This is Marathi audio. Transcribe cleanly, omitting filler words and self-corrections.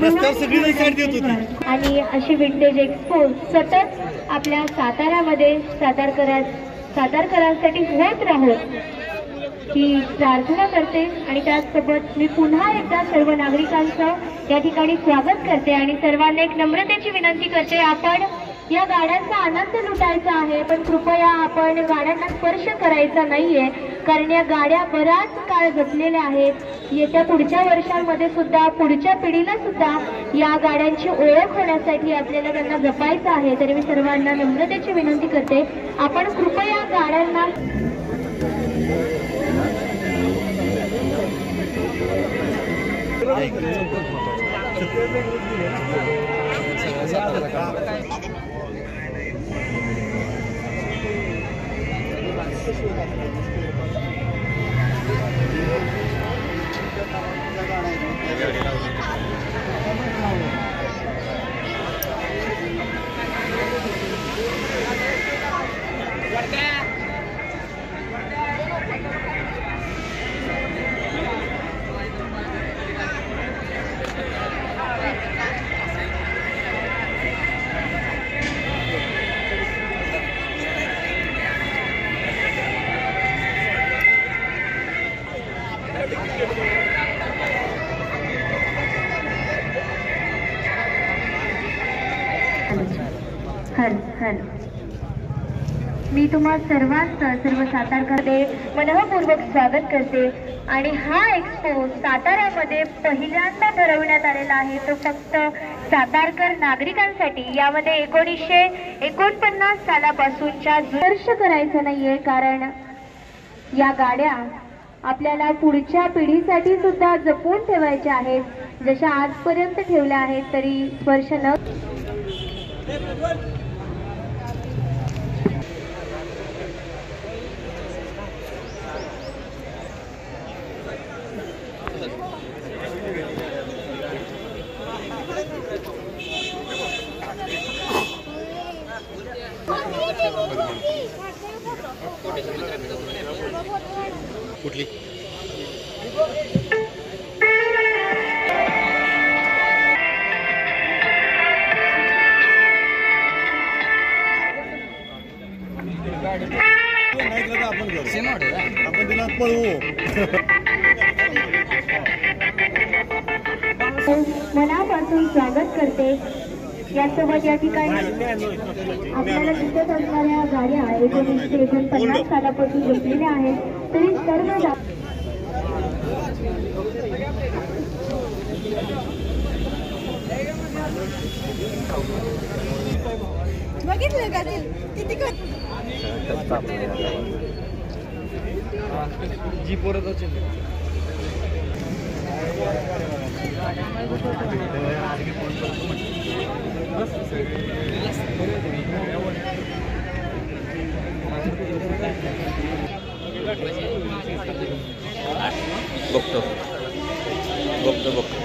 रस्त्यावर सगळी साईड देत होती। आणि अशी विंटेज एक्सपो सतत आपल्या साताऱ्यामध्ये सातारकरांसाठी होत राहोत ही प्रार्थना करते। आणि त्याचसोबत मी पुन्हा एकदा सर्व नागरिकांचं या ठिकाणी स्वागत करते आणि सर्वांना एक नम्रतेची विनंती करते, आपण या गाड्यांचा आनंद लुटायचा आहे, पण कृपया आपण गाड्यांना स्पर्श करायचा नाहीये, कारण या गाड्या बराच काळ जपलेल्या आहेत। येत्या पुढच्या वर्षांमध्ये सुद्धा पुढच्या पिढीला सुद्धा या गाड्यांची ओळख होण्यासाठी आपल्याला त्यांना जपायचं आहे। तरी मी सर्वांना नम्रतेची विनंती करते, आपण कृपया गाड्यांना मी तुम्हा सर्वांचं सर्व सातारमध्ये मनःपूर्वक स्वागत करते। आणि हा एक्सपो साताऱ्यामध्ये पहिल्यांदा भरवण्यात आलेला आहे, तो फक्त सातारकर नागरिकांसाठी। यामध्ये 1949 सालापासूनच्या स्पर्श करायचा नाहीये, कारण या गाड्या आपल्याला पुढच्या पिढीसाठी सुद्धा जपून ठेवायच्या आहेत। जशा आजपर्यंत ठेवल्या आहेत तरी स्पर्श न कुठली आपण तिला पळवू। मनापासून स्वागत करते। यासोबत या ठिकाणी आपल्याला दिसत असणाऱ्या गाड्या 1949 सालापासून घेतलेल्या आहेत, तरी सर्व बघितलं का ते किती जी परत असेल बघतो बघतो बघतो